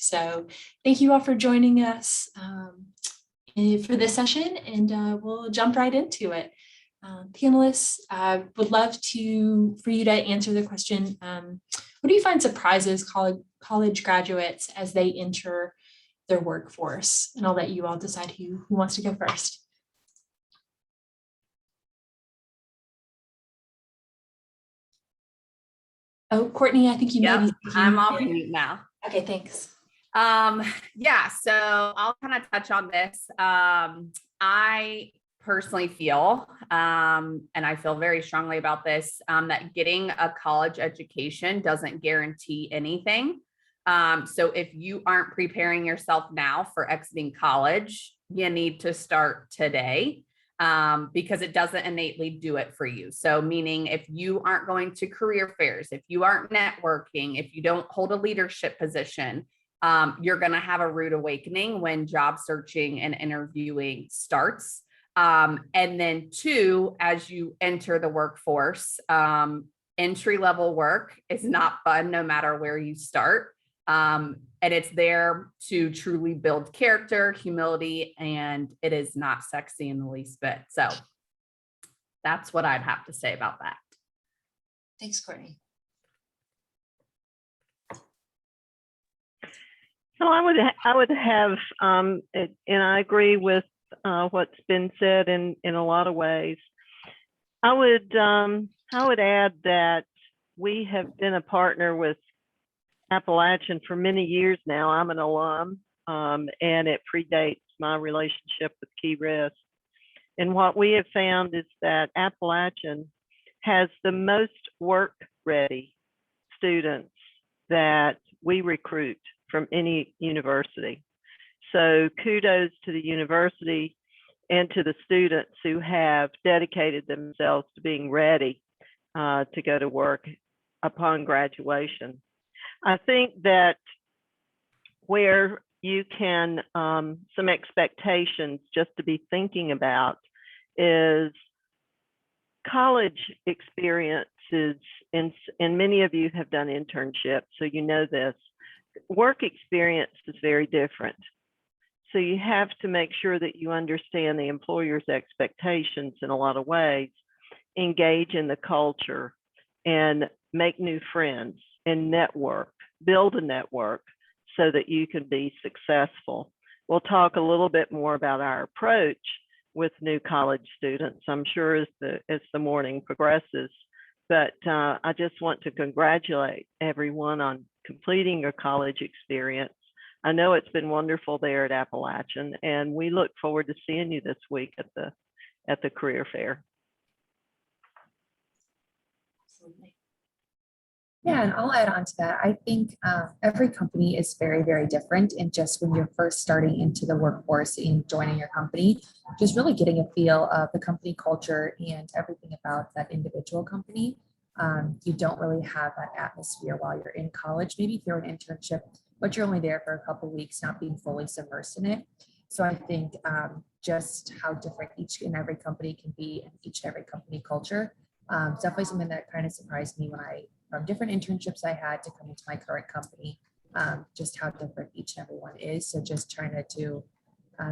So thank you all for joining us for this session, and we'll jump right into it. Panelists, I would love for you to answer the question, what do you find surprises college graduates as they enter their workforce? And I'll let you all decide who wants to go first. Oh, Courtney, I think you may be. I'm off mute now. Okay, thanks. Yeah, so I'll kind of touch on this. I personally feel, and I feel very strongly about this, that getting a college education doesn't guarantee anything. So if you aren't preparing yourself now for exiting college, you need to start today. Because it doesn't innately do it for you. So meaning if you aren't going to career fairs, if you aren't networking, if you don't hold a leadership position, you're going to have a rude awakening when job searching and interviewing starts. And then two, as you enter the workforce, entry-level work is not fun no matter where you start. And it's there to truly build character, humility, and it is not sexy in the least bit. So that's what I'd have to say about that. Thanks, Courtney. So I would have, and I agree with what's been said in a lot of ways. I would add that we have been a partner with Appalachian for many years now. I'm an alum, and it predates my relationship with KeyRisk. And what we have found is that Appalachian has the most work-ready students that we recruit from any university. So kudos to the university and to the students who have dedicated themselves to being ready to go to work upon graduation. I think that where you can, some expectations just to be thinking about is college experiences, and many of you have done internships, so you know this. Work experience is very different. So you have to make sure that you understand the employer's expectations in a lot of ways, engage in the culture, and make new friends and network, build a network so that you can be successful. We'll talk a little bit more about our approach with new college students, I'm sure, as the morning progresses. But I just want to congratulate everyone on completing your college experience. I know it's been wonderful there at Appalachian, and we look forward to seeing you this week at the career fair. Absolutely. Yeah, and I'll add on to that. I think every company is very, very different. And just when you're first starting into the workforce and joining your company, just really getting a feel of the company culture and everything about that individual company. You don't really have that atmosphere while you're in college, maybe through an internship, but you're only there for a couple of weeks, not being fully submersed in it. So I think just how different each and every company can be and each and every company culture. It's definitely something that kind of surprised me from different internships I had to come into my current company, just how different each and every one is. So just trying to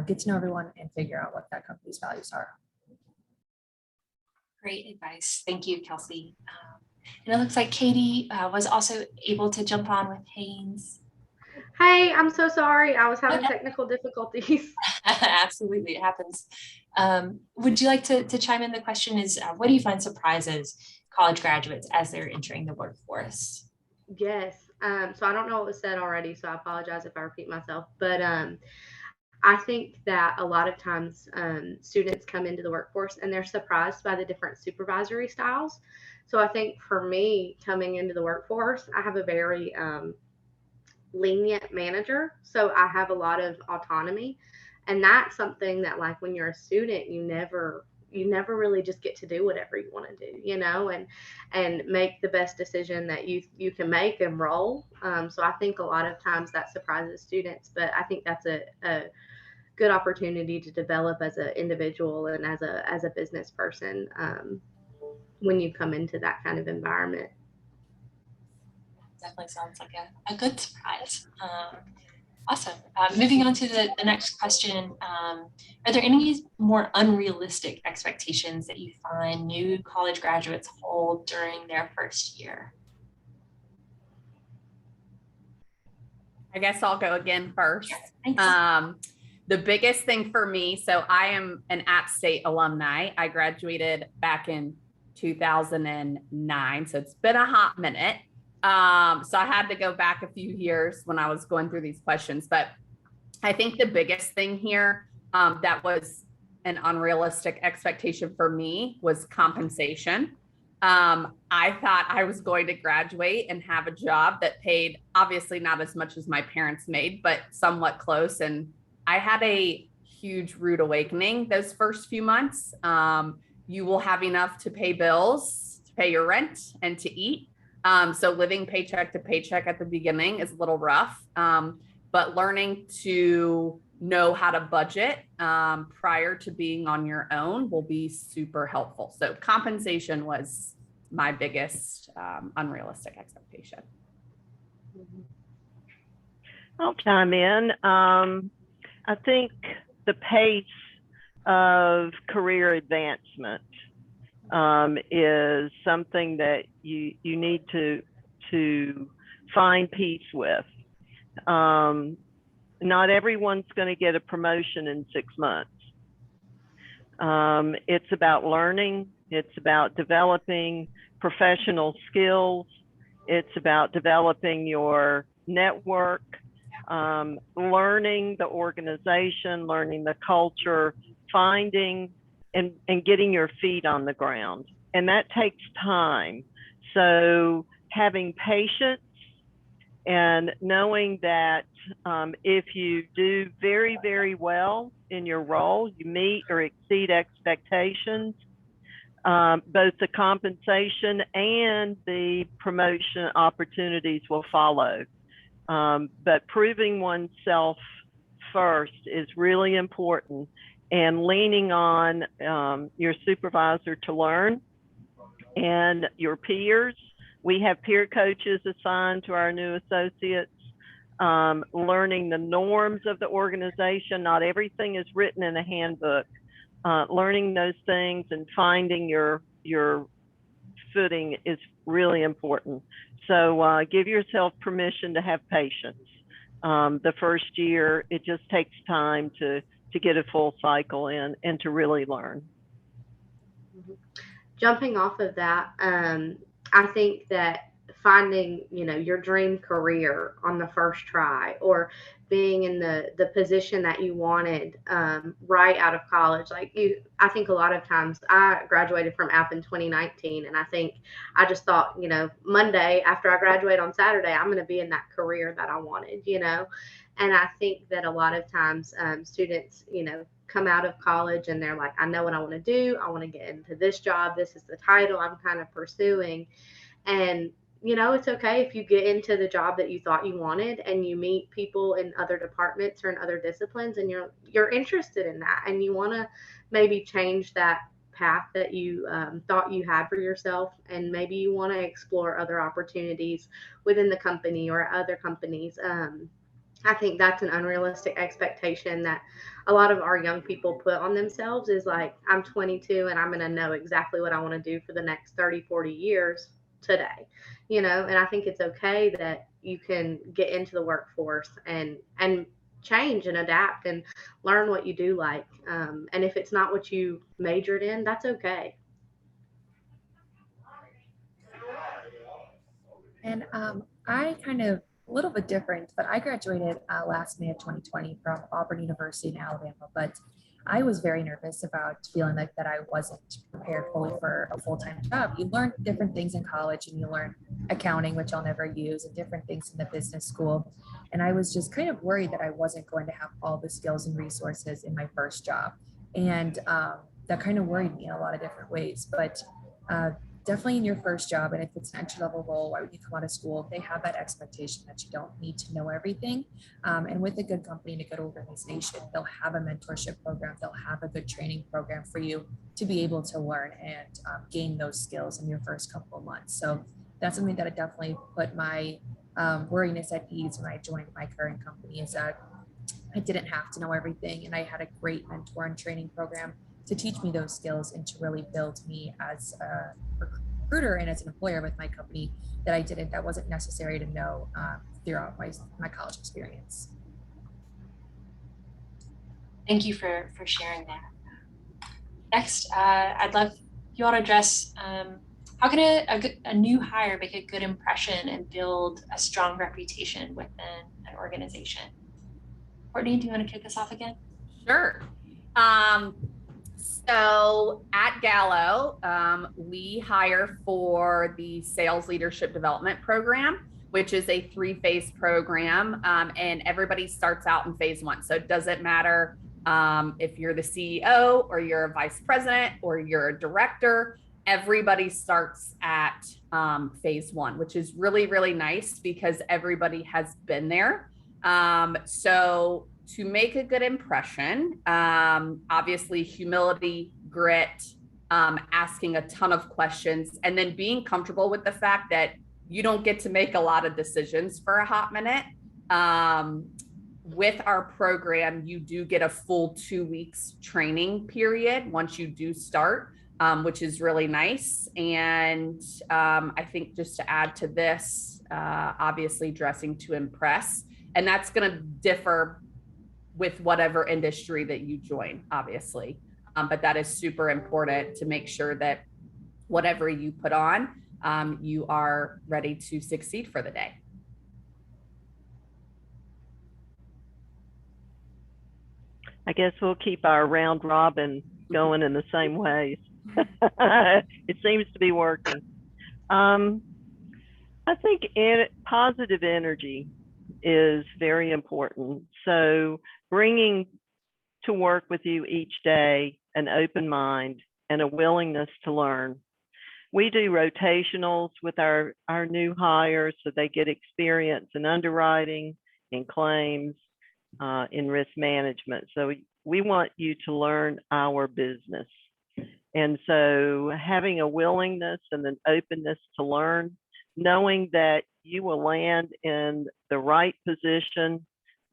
get to know everyone and figure out what that company's values are. Great advice. Thank you, Kelsey. And it looks like Katie was also able to jump on with Haynes. Hey, I'm so sorry. I was having technical difficulties. Absolutely, it happens. Would you like to chime in? The question is, what do you find surprises college graduates as they're entering the workforce? Yes. So I don't know what was said already, so I apologize if I repeat myself. But I think that a lot of times students come into the workforce and they're surprised by the different supervisory styles. So I think for me, coming into the workforce, I have a very lenient manager. So I have a lot of autonomy. And that's something that, like, when you're a student, you never really just get to do whatever you want to do, you know, and make the best decision that you can make and roll. So I think a lot of times that surprises students, but I think that's a good opportunity to develop as an individual and as a business person when you come into that kind of environment. Definitely sounds like a good surprise. Awesome. Moving on to the next question. Are there any more unrealistic expectations that you find new college graduates hold during their first year? I guess I'll go again first. Yeah, thanks. The biggest thing for me, so I am an App State alumni. I graduated back in 2009, so it's been a hot minute. So I had to go back a few years when I was going through these questions, but I think the biggest thing here that was an unrealistic expectation for me was compensation. I thought I was going to graduate and have a job that paid obviously not as much as my parents made, but somewhat close. And I had a huge rude awakening those first few months. You will have enough to pay bills, to pay your rent, and to eat. So living paycheck to paycheck at the beginning is a little rough, but learning to know how to budget prior to being on your own will be super helpful. So compensation was my biggest unrealistic expectation. I'll chime in. I think the pace of career advancement is something that you need to find peace with. Not everyone's going to get a promotion in 6 months. It's about learning. It's about developing professional skills. It's about developing your network, learning the organization, learning the culture, finding and getting your feet on the ground. And that takes time. So having patience and knowing that if you do very, very well in your role, you meet or exceed expectations, both the compensation and the promotion opportunities will follow. But proving oneself first is really important, and leaning on your supervisor to learn and your peers. We have peer coaches assigned to our new associates, learning the norms of the organization. Not everything is written in a handbook. Learning those things and finding your footing is really important. So give yourself permission to have patience. The first year, it just takes time to get a full cycle in and to really learn. Jumping off of that, I think that finding, your dream career on the first try, or being in the position that you wanted right out of college. I think a lot of times I graduated from App in 2019, and I think I just thought, Monday after I graduate on Saturday, I'm going to be in that career that I wanted, And I think that a lot of times students, come out of college and they're like, I know what I want to do. I want to get into this job. This is the title I'm kind of pursuing. And it's okay if you get into the job that you thought you wanted and you meet people in other departments or in other disciplines and you're interested in that and you want to maybe change that path that you thought you had for yourself, and maybe you want to explore other opportunities within the company or other companies. I think that's an unrealistic expectation that a lot of our young people put on themselves, is like, I'm 22 and I'm going to know exactly what I want to do for the next 30, 40 years today, and I think it's okay that you can get into the workforce and change and adapt and learn what you do like. And if it's not what you majored in, that's okay. And I kind of a little bit different, but I graduated last May of 2020 from Auburn University in Alabama, but I was very nervous about feeling like that I wasn't prepared fully for a full-time job. You learn different things in college, and you learn accounting, which I'll never use, and different things in the business school. And I was just kind of worried that I wasn't going to have all the skills and resources in my first job. And that kind of worried me in a lot of different ways. But definitely in your first job, and if it's an entry-level role, right when you come out of school, they have that expectation that you don't need to know everything. And with a good company and a good organization, they'll have a mentorship program. They'll have a good training program for you to be able to learn and gain those skills in your first couple of months. So that's something that I definitely put my worriness at ease when I joined my current company is that I didn't have to know everything, and I had a great mentor and training program to teach me those skills and to really build me as a recruiter and as an employer with my company that wasn't necessary to know throughout my college experience. Thank you for sharing that. Next, I'd love you all to address how can a new hire make a good impression and build a strong reputation within an organization? Courtney, do you want to kick us off again? Sure. So at Gallo, we hire for the Sales Leadership Development Program, which is a 3-phase program, and everybody starts out in phase 1. So it doesn't matter if you're the CEO or you're a vice president or you're a director, everybody starts at phase 1, which is really, really nice because everybody has been there. So to make a good impression, obviously humility, grit, asking a ton of questions, and then being comfortable with the fact that you don't get to make a lot of decisions for a hot minute. With our program, you do get a full 2 weeks training period once you do start, which is really nice. And I think just to add to this, obviously dressing to impress, and that's going to differ with whatever industry that you join, obviously. But that is super important to make sure that whatever you put on, you are ready to succeed for the day. I guess we'll keep our round robin going in the same ways. It seems to be working. I think positive energy is very important. So bringing to work with you each day an open mind and a willingness to learn. We do rotationals with our new hires so they get experience in underwriting, in claims, in risk management. So we want you to learn our business. And so having a willingness and an openness to learn, knowing that you will land in the right position,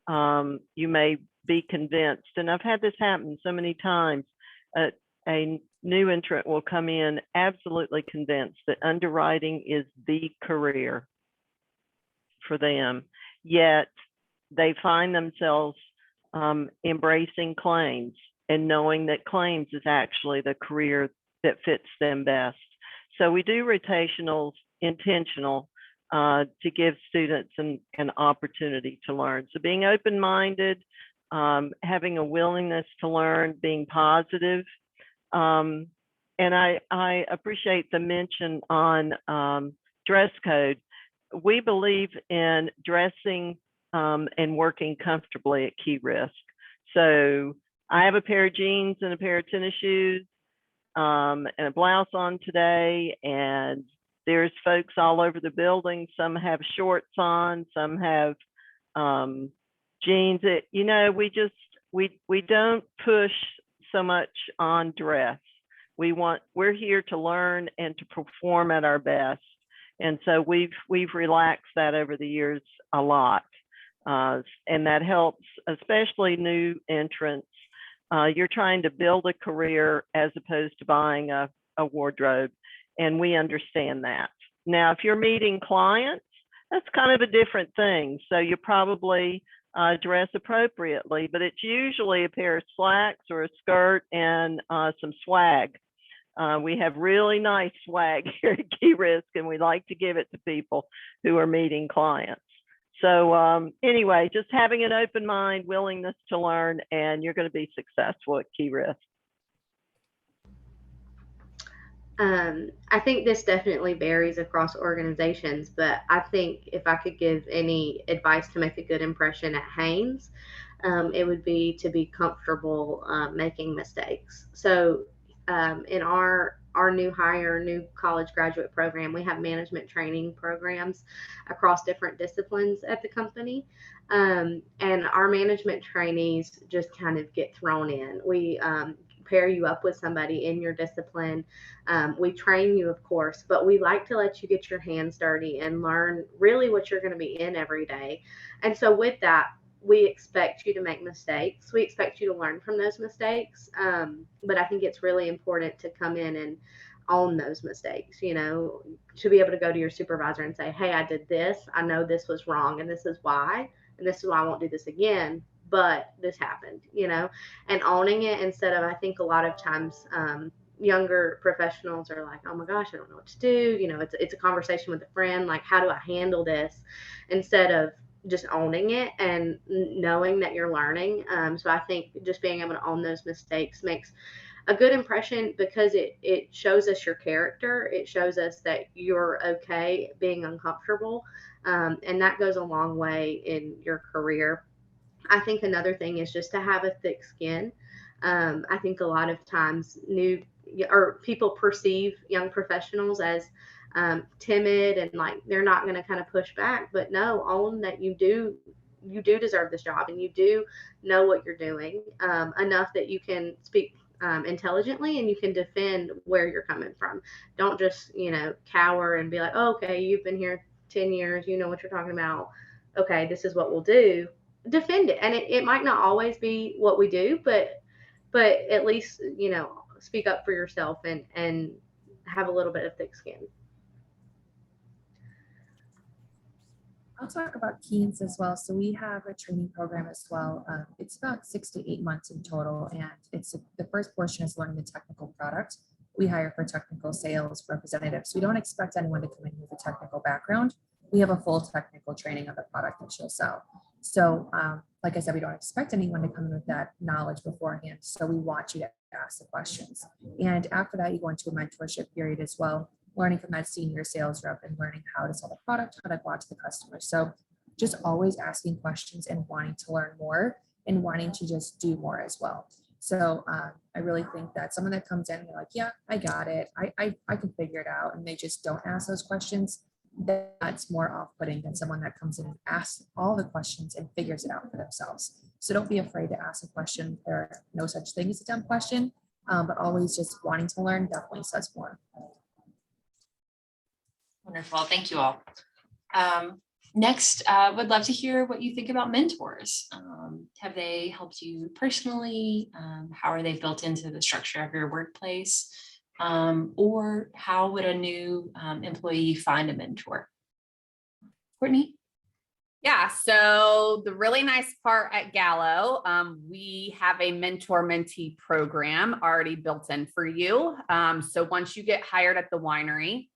you may be convinced, and I've had this happen so many times, a new entrant will come in absolutely convinced that underwriting is the career for them, yet they find themselves embracing claims and knowing that claims is actually the career that fits them best. So we do rotationals intentional to give students an opportunity to learn. So being open-minded, having a willingness to learn, being positive. And I appreciate the mention on dress code. We believe in dressing and working comfortably at Key Risk. So I have a pair of jeans and a pair of tennis shoes and a blouse on today, and there's folks all over the building. Some have shorts on, some have jeans. You know, we don't push so much on dress. We're here to learn and to perform at our best. And so we've relaxed that over the years a lot. And that helps, especially new entrants. You're trying to build a career as opposed to buying a wardrobe. And we understand that. Now, if you're meeting clients, that's kind of a different thing. So you probably dress appropriately, but it's usually a pair of slacks or a skirt and some swag. We have really nice swag here at Key Risk, and we like to give it to people who are meeting clients. So anyway, just having an open mind, willingness to learn, and you're going to be successful at Key Risk. I think this definitely varies across organizations, but I think if I could give any advice to make a good impression at Haynes, it would be to be comfortable making mistakes. So in our new college graduate program, we have management training programs across different disciplines at the company. And our management trainees just kind of get thrown in. We pair you up with somebody in your discipline. We train you, of course, but we like to let you get your hands dirty and learn really what you're going to be in every day. And so with that, we expect you to make mistakes. We expect you to learn from those mistakes. But I think it's really important to come in and own those mistakes, you know, to be able to go to your supervisor and say, hey, I did this. I know this was wrong and this is why, and this is why I won't do this again, but this happened, you know, and owning it instead of, I think a lot of times, younger professionals are like, oh my gosh, I don't know what to do. You know, it's a conversation with a friend, like, how do I handle this, instead of just owning it and knowing that you're learning. So I think just being able to own those mistakes makes a good impression, because it shows us your character. It shows us that you're okay being uncomfortable. And that goes a long way in your career. I think another thing is just to have a thick skin. I think a lot of times people perceive young professionals as timid and like they're not going to kind of push back. But no, own that you do deserve this job, and you do know what you're doing enough that you can speak intelligently and you can defend where you're coming from. Don't just, you know, cower and be like, oh, okay, you've been here 10 years, you know what you're talking about. Okay, this is what we'll do. Defend it. And it might not always be what we do, but at least, you know, speak up for yourself and have a little bit of thick skin. I'll talk about KEYENCE as well. So we have a training program as well. It's about 6 to 8 months in total, and the first portion is learning the technical product. We hire for technical sales representatives. We don't expect anyone to come in with a technical background. We have a full technical training of the product that you'll sell. So like I said, we don't expect anyone to come in with that knowledge beforehand. So we want you to ask the questions. And after that, you go into a mentorship period as well, learning from that senior sales rep and learning how to sell the product, how to go out to the customer. So just always asking questions and wanting to learn more and wanting to just do more as well. So I really think that someone that comes in and they're like, yeah, I got it. I can figure it out. And they just don't ask those questions. That's more off-putting than someone that comes in and asks all the questions and figures it out for themselves. So don't be afraid to ask a question. There are no such thing as a dumb question, but always just wanting to learn definitely says more. Wonderful. Thank you all. Next, would love to hear what you think about mentors. Have they helped you personally? How are they built into the structure of your workplace? Or how would a new employee find a mentor? Courtney? Yeah, so the really nice part at Gallo, we have a mentor-mentee program already built in for you. So once you get hired at the winery,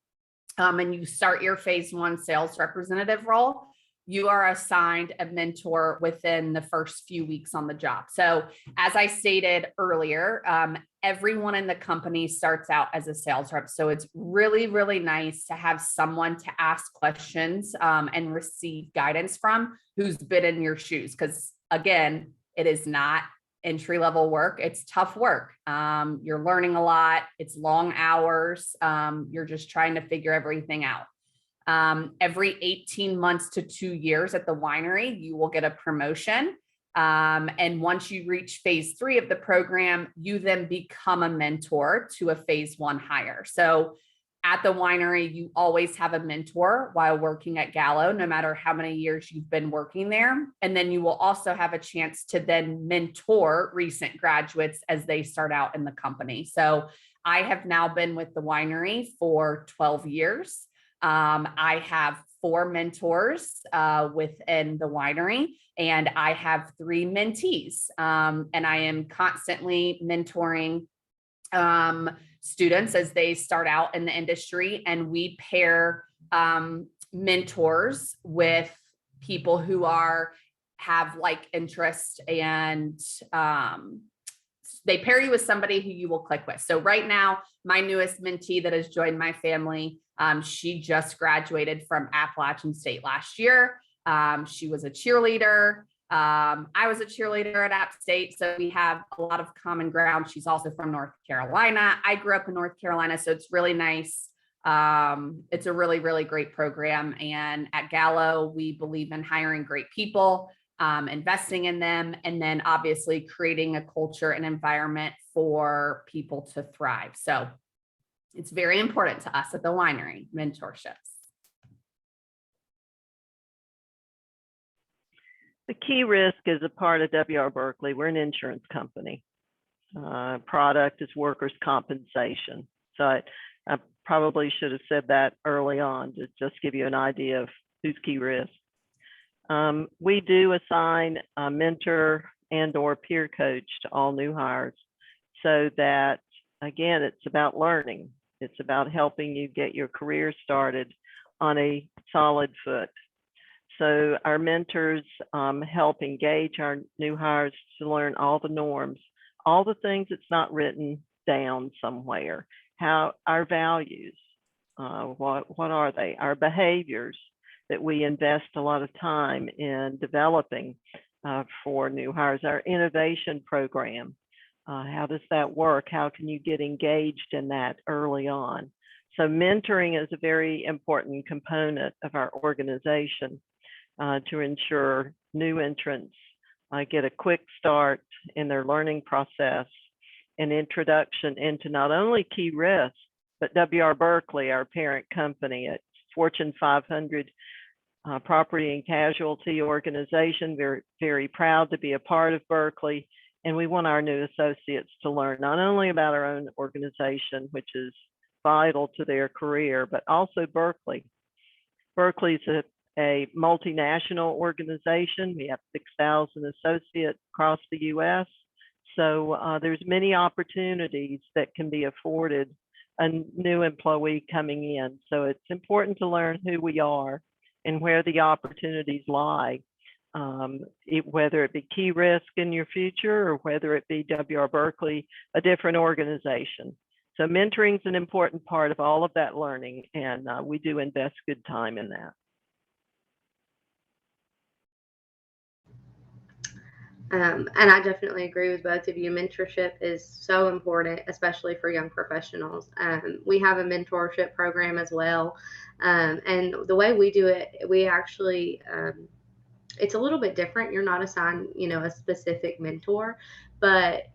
and you start your phase 1 sales representative role, you are assigned a mentor within the first few weeks on the job. So as I stated earlier, everyone in the company starts out as a sales rep. So it's really, really nice to have someone to ask questions and receive guidance from who's been in your shoes. Because again, it is not entry-level work. It's tough work. You're learning a lot. It's long hours. You're just trying to figure everything out. Every 18 months to 2 years at the winery, you will get a promotion. And once you reach phase 3 of the program, you then become a mentor to a phase 1 hire. So at the winery, you always have a mentor while working at Gallo, no matter how many years you've been working there. And then you will also have a chance to then mentor recent graduates as they start out in the company. So I have now been with the winery for 12 years. I have 4 mentors within the winery, and I have 3 mentees. And I am constantly mentoring students as they start out in the industry, and we pair mentors with people who have like interest, and they pair you with somebody who you will click with. So right now, my newest mentee that has joined my family, she just graduated from Appalachian State last year. She was a cheerleader. I was a cheerleader at App State, so we have a lot of common ground. She's also from North Carolina. I grew up in North Carolina, so it's really nice. It's a really, really great program. And at Gallo, we believe in hiring great people. investing in them, and then obviously creating a culture and environment for people to thrive. So it's very important to us at the winery, mentorships. The key risk is a part of W.R. Berkeley. We're an insurance company. Product is workers' compensation. So I probably should have said that early on to just give you an idea of who's key risk. We do assign a mentor and or peer coach to all new hires so that, again, it's about learning. It's about helping you get your career started on a solid foot. So our mentors help engage our new hires to learn all the norms, all the things that's not written down somewhere, how our values, what are they, our behaviors that we invest a lot of time in developing for new hires, our innovation program, how does that work? How can you get engaged in that early on? So mentoring is a very important component of our organization to ensure new entrants get a quick start in their learning process and introduction into not only key risks, but W.R. Berkeley, our parent company, it's Fortune 500 property and casualty organization. We're very proud to be a part of Berkeley, and we want our new associates to learn not only about our own organization, which is vital to their career, but also Berkeley. Berkeley's a multinational organization. We have 6,000 associates across the U.S. So there's many opportunities that can be afforded a new employee coming in. So it's important to learn who we are and where the opportunities lie, whether it be key risk in your future or whether it be W.R. Berkeley, a different organization. So mentoring is an important part of all of that learning, and we do invest good time in that. And I definitely agree with both of you. Mentorship is so important, especially for young professionals. We have a mentorship program as well. And the way we do it, we actually, it's a little bit different. You're not assigned, a specific mentor, but,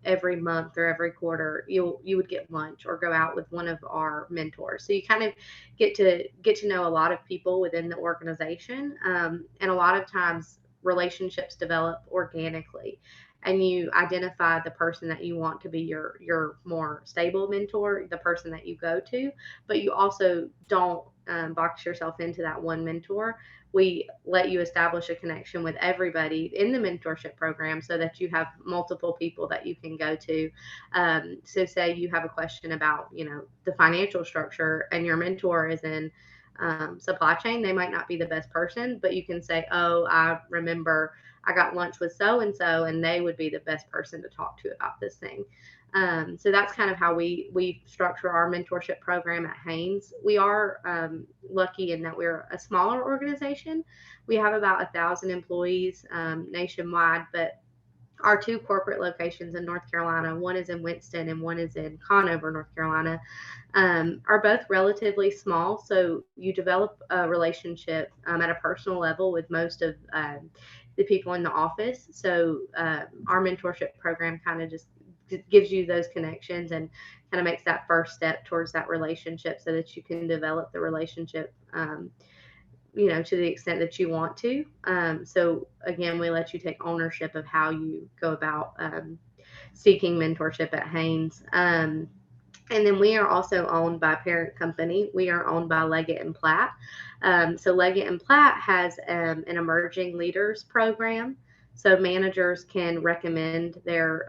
every month or every quarter, you would get lunch or go out with one of our mentors. So you kind of get to know a lot of people within the organization. And a lot of times, relationships develop organically, and you identify the person that you want to be your more stable mentor, the person that you go to, but you also don't box yourself into that one mentor. We let you establish a connection with everybody in the mentorship program so that you have multiple people that you can go to. So say you have a question about, the financial structure, and your mentor is in supply chain, they might not be the best person, but you can say, oh, I remember I got lunch with so-and-so, and they would be the best person to talk to about this thing. So that's kind of how we structure our mentorship program at Haynes. We are lucky in that we're a smaller organization. We have about 1,000 employees nationwide, but our two corporate locations in North Carolina, one is in Winston and one is in Conover, North Carolina, are both relatively small. So you develop a relationship at a personal level with most of the people in the office. So our mentorship program kind of just gives you those connections and kind of makes that first step towards that relationship so that you can develop the relationship to the extent that you want to. So again, we let you take ownership of how you go about seeking mentorship at Haynes. And then we are also owned by a parent company. We are owned by Leggett & Platt. So Leggett & Platt has an emerging leaders program. So managers can recommend their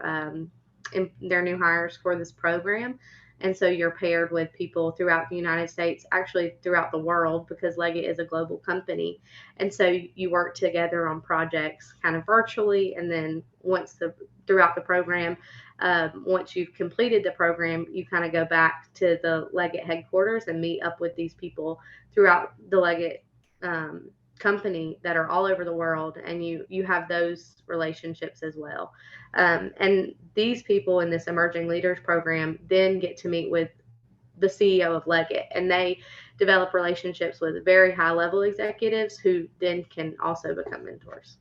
new hires for this program. And so you're paired with people throughout the United States, actually throughout the world, because Leggett is a global company. And so you work together on projects kind of virtually. And then throughout the program, once you've completed the program, you kind of go back to the Leggett headquarters and meet up with these people throughout the Leggett company that are all over the world, and you have those relationships as well. And these people in this emerging leaders program then get to meet with the CEO of Leggett, and they develop relationships with very high level executives who then can also become mentors.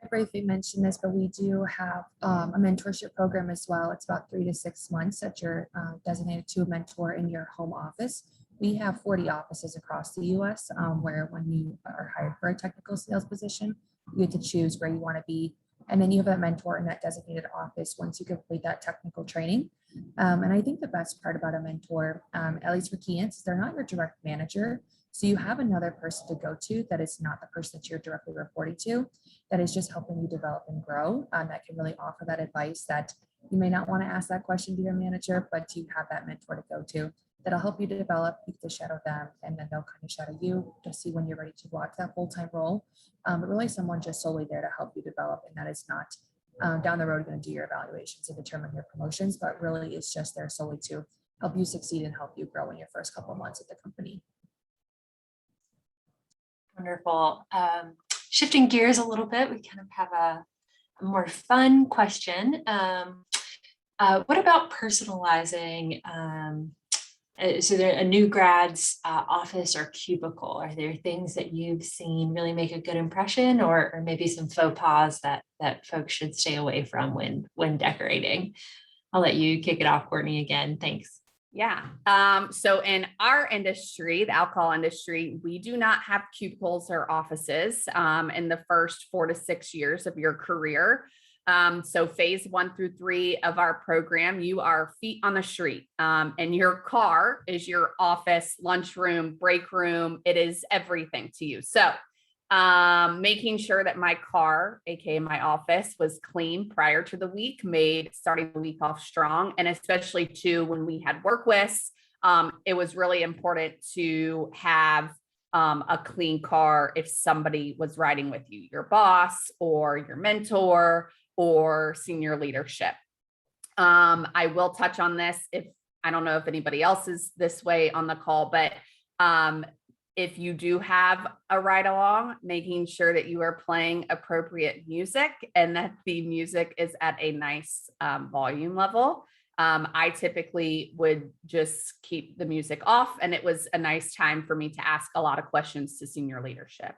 I briefly mentioned this, but we do have a mentorship program as well. It's about 3 to 6 months that you're designated to a mentor in your home office. We have 40 offices across the US where when you are hired for a technical sales position, you get to choose where you want to be. And then you have a mentor in that designated office once you complete that technical training. And I think the best part about a mentor, at least for KEYENCE, is they're not your direct manager. So you have another person to go to that is not the person that you're directly reporting to, that is just helping you develop and grow, that can really offer that advice that you may not want to ask that question to your manager, but you have that mentor to go to that'll help you develop. You get to shadow them, and then they'll kind of shadow you to see when you're ready to go out to that full-time role. But really someone just solely there to help you develop, and that is not down the road going to do your evaluations and determine your promotions, but really it's just there solely to help you succeed and help you grow in your first couple of months at the company. Wonderful. Shifting gears a little bit, we kind of have a more fun question. What about personalizing? So there a new grad's office or cubicle? Are there things that you've seen really make a good impression, or maybe some faux pas that folks should stay away from when decorating? I'll let you kick it off, Courtney, again. Thanks. Yeah. So in our industry, the alcohol industry, we do not have cubicles or offices in the first 4 to 6 years of your career. So phase 1 through 3 of our program, you are feet on the street, and your car is your office, lunchroom, break room. It is everything to you. So making sure that my car, aka my office, was clean prior to the week made starting the week off strong. And especially too, when we had work with, it was really important to have a clean car if somebody was riding with you, your boss or your mentor or senior leadership. I will touch on this if I don't know if anybody else is this way on the call, but if you do have a ride along, making sure that you are playing appropriate music and that the music is at a nice volume level. I typically would just keep the music off, and it was a nice time for me to ask a lot of questions to senior leadership.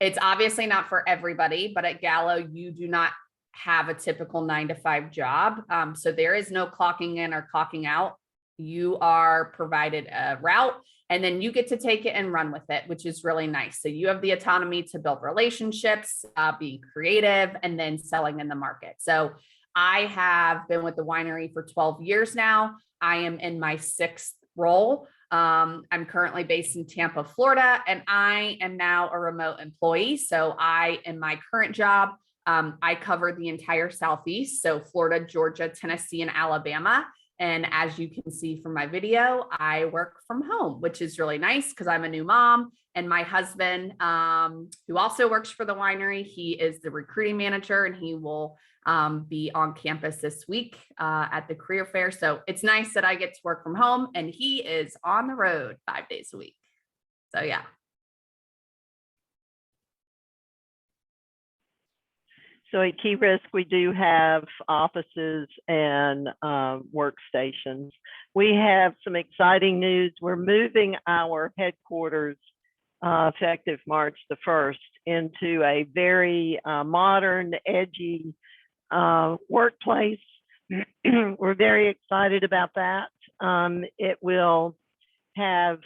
It's obviously not for everybody, but at Gallo, you do not have a typical 9 to 5 job. So there is no clocking in or clocking out. You are provided a route, and then you get to take it and run with it, which is really nice. So you have the autonomy to build relationships, be creative, and then selling in the market. So I have been with the winery for 12 years now. I am in my 6th role. I'm currently based in Tampa, Florida, and I am now a remote employee. So in my current job, I cover the entire Southeast. So Florida, Georgia, Tennessee, and Alabama. And as you can see from my video, I work from home, which is really nice because I'm a new mom. And my husband, who also works for the winery, he is the recruiting manager, and he will be on campus this week at the career fair. So it's nice that I get to work from home, and he is on the road 5 days a week. So yeah. So at Key Risk, we do have offices and workstations. We have some exciting news. We're moving our headquarters effective March the 1st into a very modern, edgy workplace. We're very excited about that. It will have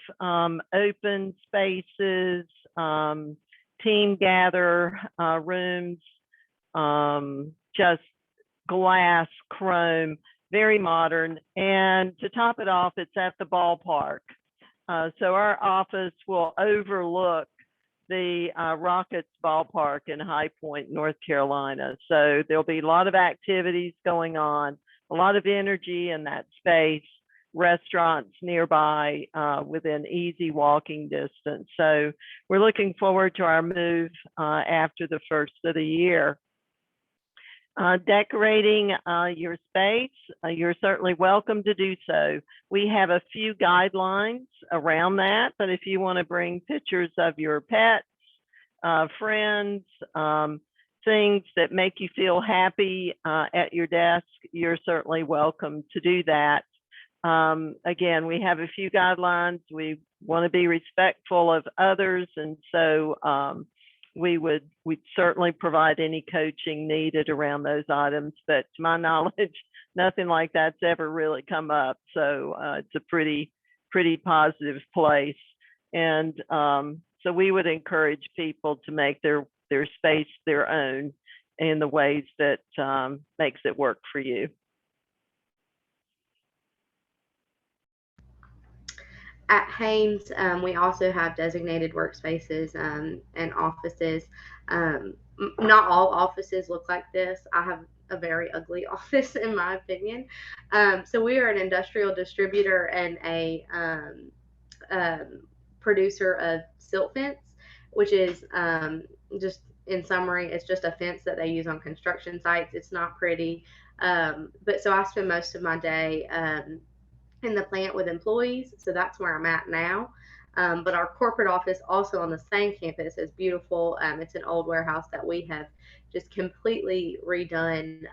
open spaces, team gather rooms, just glass, chrome, very modern. And to top it off, it's at the ballpark. So our office will overlook the Rockets ballpark in High Point, North Carolina. So there'll be a lot of activities going on, a lot of energy in that space, restaurants nearby within easy walking distance. So we're looking forward to our move after the first of the year. Decorating your space, you're certainly welcome to do so. We have a few guidelines around that, but if you want to bring pictures of your pets, friends, things that make you feel happy at your desk, you're certainly welcome to do that. Again, we have a few guidelines. We want to be respectful of others, and so we'd certainly provide any coaching needed around those items. But to my knowledge, nothing like that's ever really come up. So it's a pretty positive place. And so we would encourage people to make their space their own in the ways that makes it work for you. At Haynes, we also have designated workspaces and offices. Not all offices look like this. I have a very ugly office, in my opinion. So we are an industrial distributor and a producer of silt fence, which is just, in summary, it's just a fence that they use on construction sites. It's not pretty, but so I spend most of my day in the plant with employees, so that's where I'm at now. But our corporate office, also on the same campus, is beautiful. It's an old warehouse that we have just completely redone.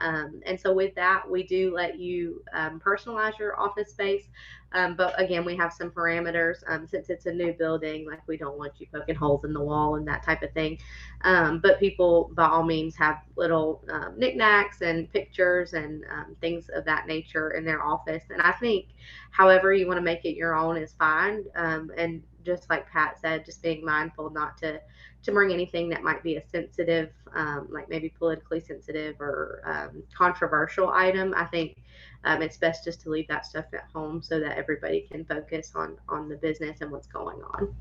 And so with that, we do let you personalize your office space. But again, we have some parameters since it's a new building, like we don't want you poking holes in the wall and that type of thing. But people, by all means, have little knickknacks and pictures and things of that nature in their office. And I think however you want to make it your own is fine. And just like Pat said, just being mindful not to bring anything that might be a sensitive, like maybe politically sensitive or controversial item. I think it's best just to leave that stuff at home so that everybody can focus on the business and what's going on.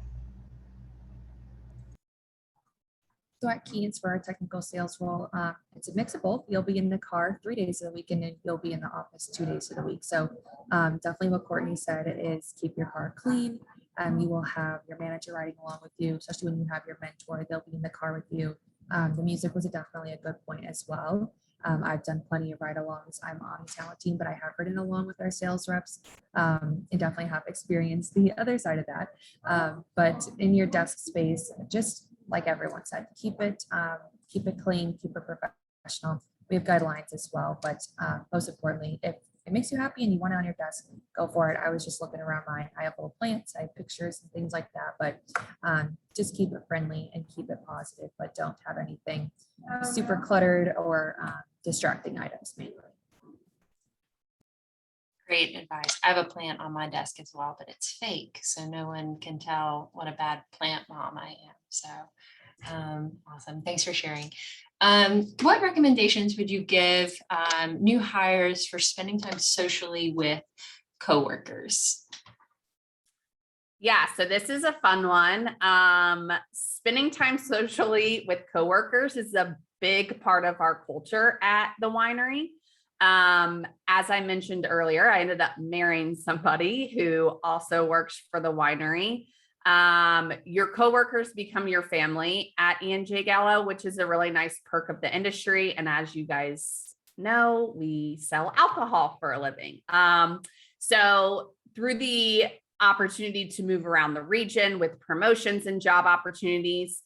So at KEYENCE, for our technical sales role, it's a mix of both. You'll be in the car 3 days of the week, and then you'll be in the office 2 days of the week. So definitely what Courtney said is keep your car clean. You will have your manager riding along with you, especially when you have your mentor. They'll be in the car with you. The music was definitely a good point as well. I've done plenty of ride-alongs. I'm on the talent team, but I have ridden along with our sales reps and definitely have experienced the other side of that. But in your desk space, just like everyone said, keep it clean, keep it professional. We have guidelines as well, but most importantly, if it makes you happy and you want it on your desk, go for it. I was just looking around mine. I have little plants, I have pictures and things like that, but just keep it friendly and keep it positive, but don't have anything super cluttered or distracting items mainly. Great advice. I have a plant on my desk as well, but it's fake, so no one can tell what a bad plant mom I am. So awesome. Thanks for sharing. What recommendations would you give new hires for spending time socially with coworkers? Yeah, so this is a fun one. Spending time socially with coworkers is a big part of our culture at the winery. As I mentioned earlier, I ended up marrying somebody who also works for the winery. Your coworkers become your family at E&J Gallo, which is a really nice perk of the industry. And as you guys know, we sell alcohol for a living. So through the opportunity to move around the region with promotions and job opportunities,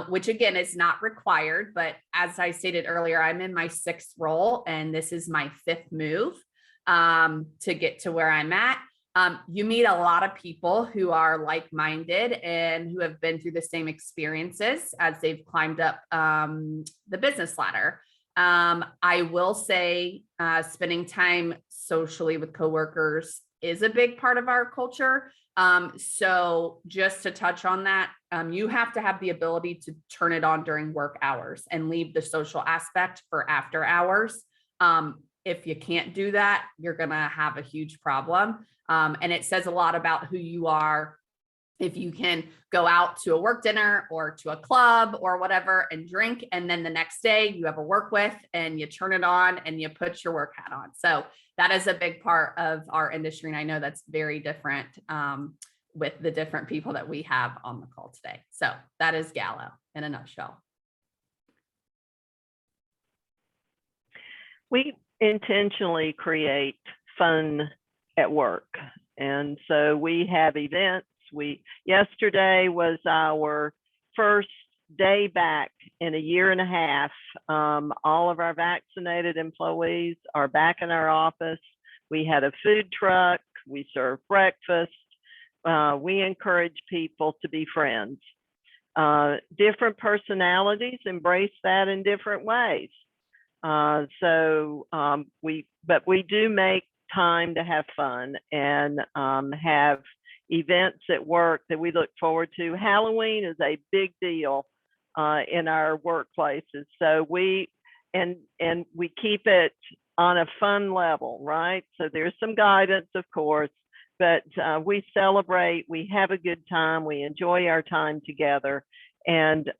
which again is not required, but as I stated earlier, I'm in my 6th role and this is my 5th move to get to where I'm at. You meet a lot of people who are like-minded and who have been through the same experiences as they've climbed up the business ladder. I will say spending time socially with coworkers is a big part of our culture. So just to touch on that, you have to have the ability to turn it on during work hours and leave the social aspect for after hours. If you can't do that, you're going to have a huge problem. And it says a lot about who you are if you can go out to a work dinner or to a club or whatever and drink, and then the next day you have a work with and you turn it on and you put your work hat on. So that is a big part of our industry. And I know that's very different with the different people that we have on the call today. So that is Gallo in a nutshell. We intentionally create fun at work. And so we have events. Yesterday was our first day back in a year and a half. All of our vaccinated employees are back in our office. We had a food truck. We serve breakfast. We encourage people to be friends. Different personalities embrace that in different ways. But we do make time to have fun and have events at work that we look forward to. Halloween is a big deal in our workplaces. So we keep it on a fun level, right? So there's some guidance, of course, but we celebrate, we have a good time, we enjoy our time together. And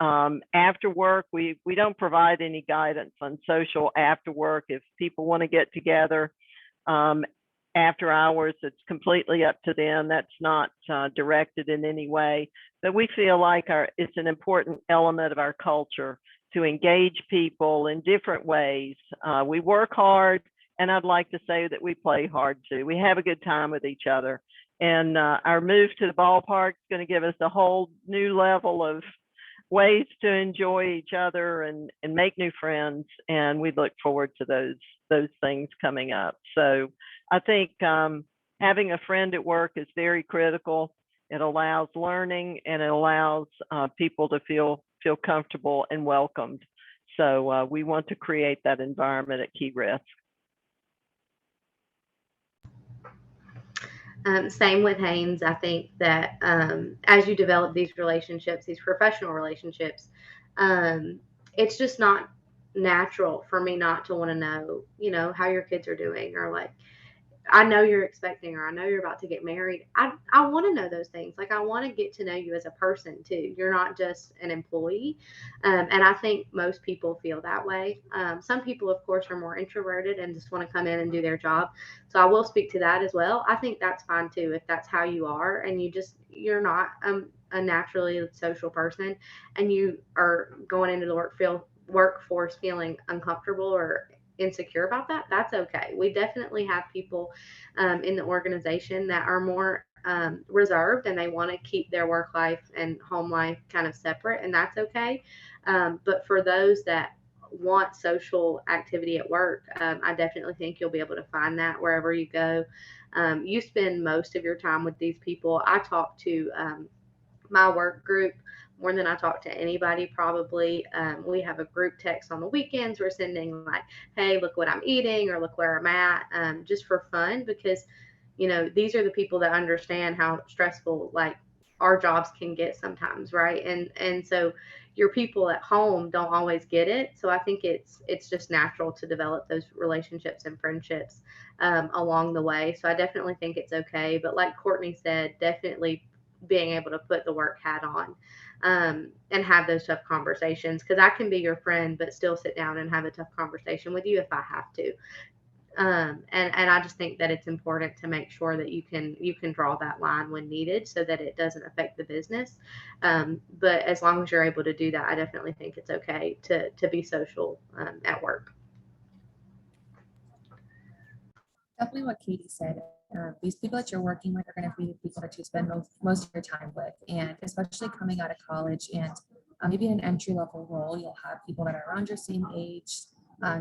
after work, we don't provide any guidance on social after work. If people want to get together after hours, it's completely up to them. That's not directed in any way. But we feel like it's an important element of our culture to engage people in different ways. We work hard, and I'd like to say that we play hard too. We have a good time with each other. And our move to the ballpark is going to give us a whole new level of ways to enjoy each other and make new friends. And we look forward to those things coming up. So I think having a friend at work is very critical. It allows learning, and it allows people to feel comfortable and welcomed. So we want to create that environment at Key Risk. Same with Haynes. I think that as you develop these relationships, these professional relationships, it's just not natural for me not to want to know, how your kids are doing, or like, I know you're expecting, or I know you're about to get married. I want to know those things. Like, I want to get to know you as a person too. You're not just an employee. And I think most people feel that way. Some people, of course, are more introverted and just want to come in and do their job. So I will speak to that as well. I think that's fine too, if that's how you are and you're not a naturally social person and you are going into the workforce feeling uncomfortable or insecure about that, that's okay. We definitely have people in the organization that are more reserved, and they want to keep their work life and home life kind of separate, and that's okay. But for those that want social activity at work, I definitely think you'll be able to find that wherever you go. You spend most of your time with these people. I talk to my work group more than I talk to anybody, probably. We have a group text on the weekends. We're sending like, hey, look what I'm eating, or look where I'm at, just for fun, because, these are the people that understand how stressful like our jobs can get sometimes, right? And so your people at home don't always get it. So I think it's just natural to develop those relationships and friendships along the way. So I definitely think it's okay. But like Courtney said, definitely being able to put the work hat on and have those tough conversations, because I can be your friend but still sit down and have a tough conversation with you if I have to. And I just think that it's important to make sure that you can draw that line when needed so that it doesn't affect the business. But as long as you're able to do that, I definitely think it's okay to be social at work. Definitely what Katie said. These people that you're working with are going to be the people that you spend most of your time with. And especially coming out of college and maybe in an entry level role, you'll have people that are around your same age,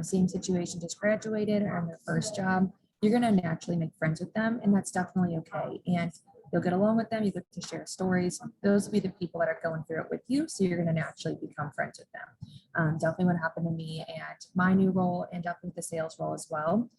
same situation, just graduated or in their first job. You're going to naturally make friends with them, and that's definitely okay. And you'll get along with them. You get to share stories. Those will be the people that are going through it with you. So you're going to naturally become friends with them. Definitely what happened to me and my new role, and definitely the sales role as well.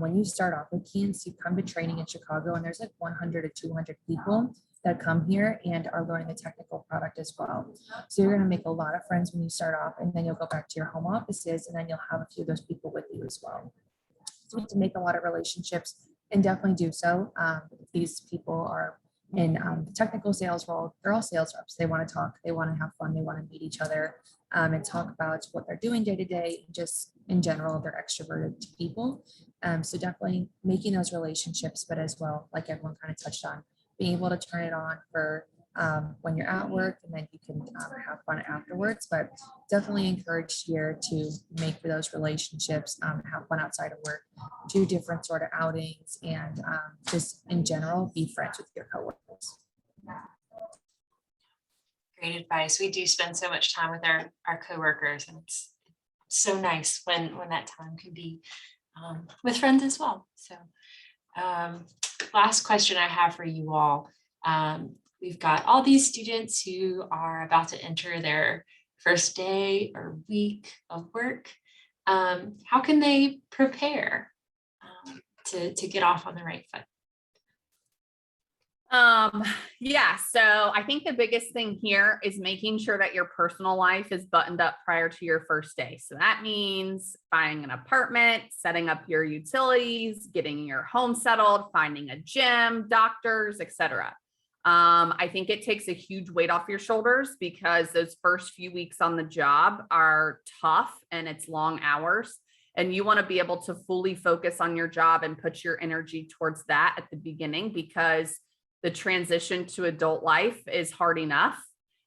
When you start off with KEYENCE, you come to training in Chicago, and there's like 100 to 200 people that come here and are learning the technical product as well. So you're going to make a lot of friends when you start off, and then you'll go back to your home offices, and then you'll have a few of those people with you as well. So we have to make a lot of relationships, and definitely do so. These people are in the technical sales role. They're all sales reps. They want to talk, they want to have fun, they want to meet each other and talk about what they're doing day to day. Just in general, they're extroverted people. So definitely making those relationships, but as well, like everyone kind of touched on, being able to turn it on for when you're at work, and then you can have fun afterwards. But definitely encourage here to make for those relationships, have fun outside of work, do different sort of outings, and just in general, be friends with your coworkers. Great advice. We do spend so much time with our coworkers, and it's so nice when that time can be with friends as well. So last question I have for you all. We've got all these students who are about to enter their first day or week of work. How can they prepare to get off on the right foot? Yeah, so I think the biggest thing here is making sure that your personal life is buttoned up prior to your first day. So that means finding an apartment, setting up your utilities, getting your home settled, finding a gym, doctors, etc. I think it takes a huge weight off your shoulders because those first few weeks on the job are tough and it's long hours. And you want to be able to fully focus on your job and put your energy towards that at the beginning, because the transition to adult life is hard enough.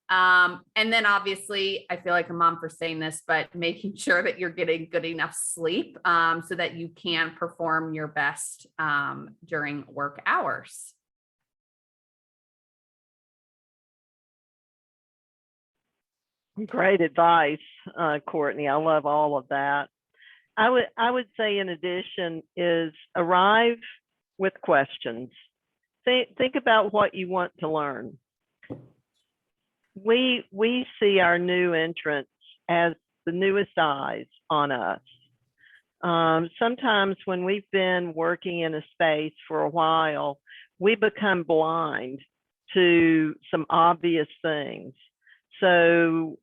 And then obviously, I feel like a mom for saying this, but making sure that you're getting good enough sleep so that you can perform your best during work hours. Great advice, Courtney. I love all of that. I would say in addition is arrive with questions. Think about what you want to learn. We see our new entrants as the newest eyes on us. Sometimes when we've been working in a space for a while, we become blind to some obvious things. So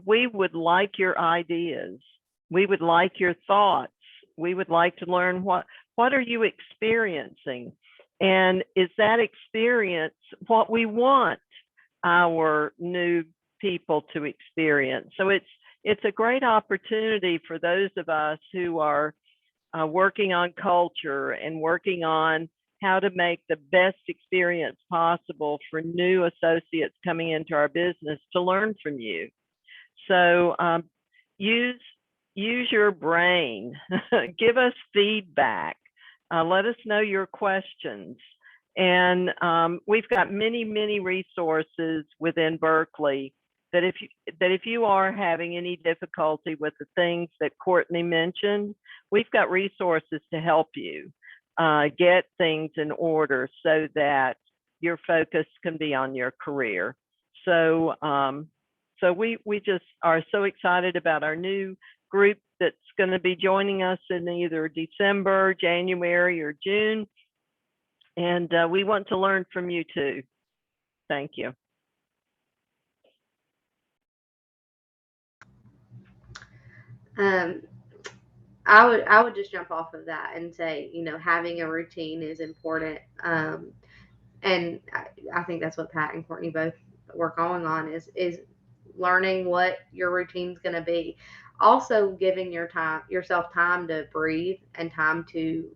we would like your ideas. We would like your thoughts. We would like to learn what are you experiencing? And is that experience what we want our new people to experience? So it's a great opportunity for those of us who are working on culture and working on how to make the best experience possible for new associates coming into our business to learn from you. So use your brain, give us feedback, let us know your questions. And we've got many resources within Berkeley that if you are having any difficulty with the things that Courtney mentioned, we've got resources to help you get things in order so that your focus can be on your career. So so we just are so excited about our new group that's going to be joining us in either December, January, or June. And we want to learn from you too. Thank you. I would just jump off of that and say, having a routine is important. And I think that's what Pat and Courtney both were calling on is learning what your routine's going to be. Also giving yourself time to breathe and time to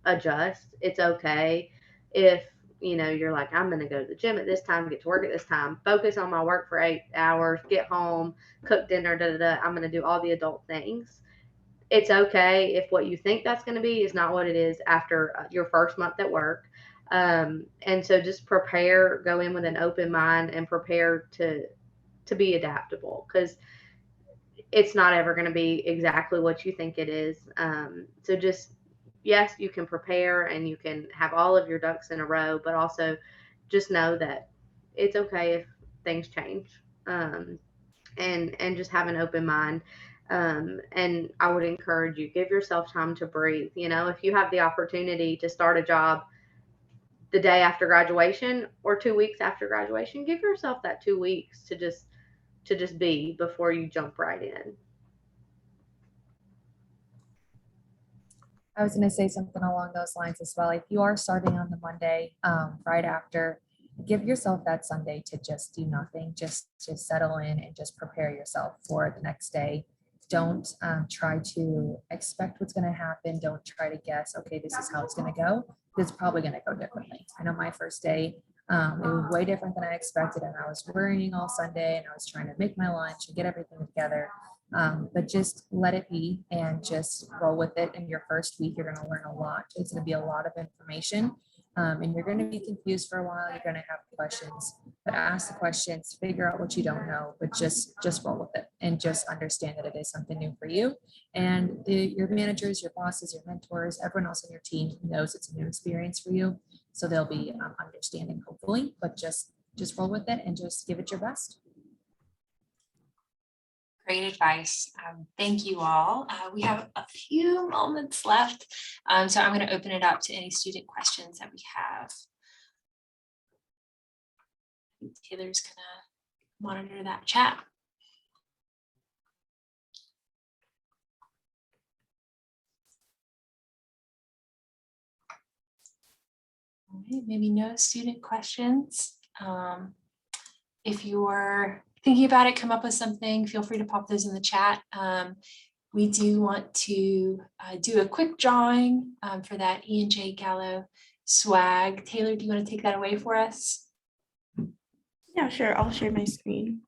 adjust. It's okay if you're like, I'm going to go to the gym at this time, get to work at this time, focus on my work for 8 hours, get home, cook dinner, I'm going to do all the adult things. It's okay if what you think that's going to be is not what it is after your first month at work. And so just prepare, go in with an open mind and prepare to be adaptable, because it's not ever going to be exactly what you think it is. So just, yes, you can prepare and you can have all of your ducks in a row, but also just know that it's okay if things change, and just have an open mind. And I would encourage you, give yourself time to breathe. If you have the opportunity to start a job the day after graduation or 2 weeks after graduation, give yourself that 2 weeks to just be before you jump right in. I was going to say something along those lines as well. If you are starting on the Monday right after, give yourself that Sunday to just do nothing, just settle in and just prepare yourself for the next day. Don't try to expect what's going to happen. Don't try to guess, okay, this is how it's going to go. It's probably going to go differently. I know my first day, it was way different than I expected. And I was worrying all Sunday and I was trying to make my lunch and get everything together. But just let it be and just roll with it. In your first week, you're going to learn a lot. It's going to be a lot of information. And you're going to be confused for a while. You're going to have questions, but ask the questions, figure out what you don't know, but just roll with it and just understand that it is something new for you. And your managers, your bosses, your mentors, everyone else on your team knows it's a new experience for you. So they'll be understanding, hopefully, but just roll with it and just give it your best. Great advice. Thank you all. We have a few moments left, so I'm going to open it up to any student questions that we have. Taylor's going to monitor that chat. All right, maybe no student questions. If you're thinking about it, come up with something, feel free to pop those in the chat. We do want to do a quick drawing for that E&J Gallo swag. Taylor, do you want to take that away for us? Yeah, sure. I'll share my screen.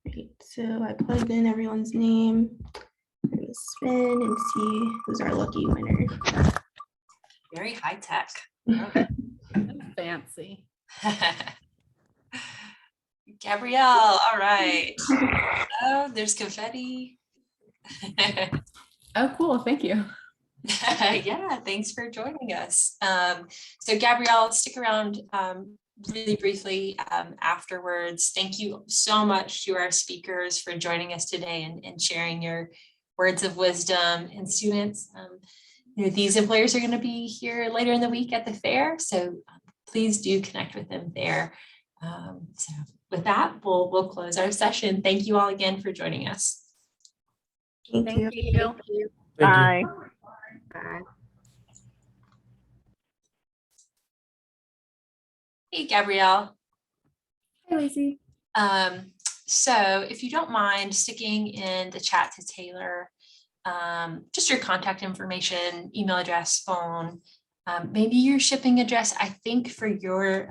Great. So I plugged in everyone's name. I'm going to spin and see who's our lucky winner. Very high tech. Fancy. Gabrielle, all right. Oh, there's confetti. Oh, cool. Thank you. Yeah, thanks for joining us. So Gabrielle, stick around really briefly afterwards. Thank you so much to our speakers for joining us today and sharing your words of wisdom. And students, you know, these employers are going to be here later in the week at the fair, so please do connect with them there. So with that, we'll close our session. Thank you all again for joining us. Thank you. Thank you. Bye. Bye. Hey, Gabrielle. Hey, Lacey. So if you don't mind sticking in the chat to Taylor, just your contact information, email address, phone, maybe your shipping address. I think for your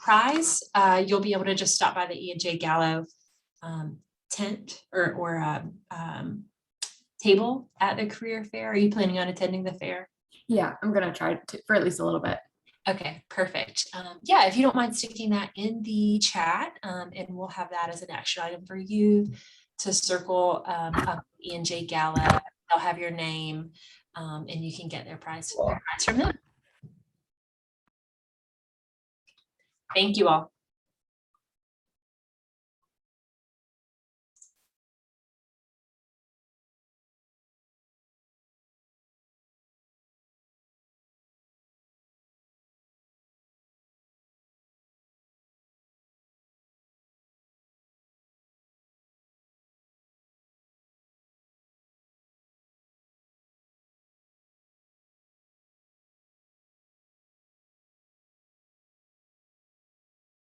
prize, you'll be able to just stop by the E&J Gallo tent or table at the career fair. Are you planning on attending the fair? Yeah, I'm going to try to, for at least a little bit. Okay, perfect. Yeah, if you don't mind sticking that in the chat, and we'll have that as an action item for you to circle up E&J Gallo. They'll have your name, and you can get their prize from them. Thank you all.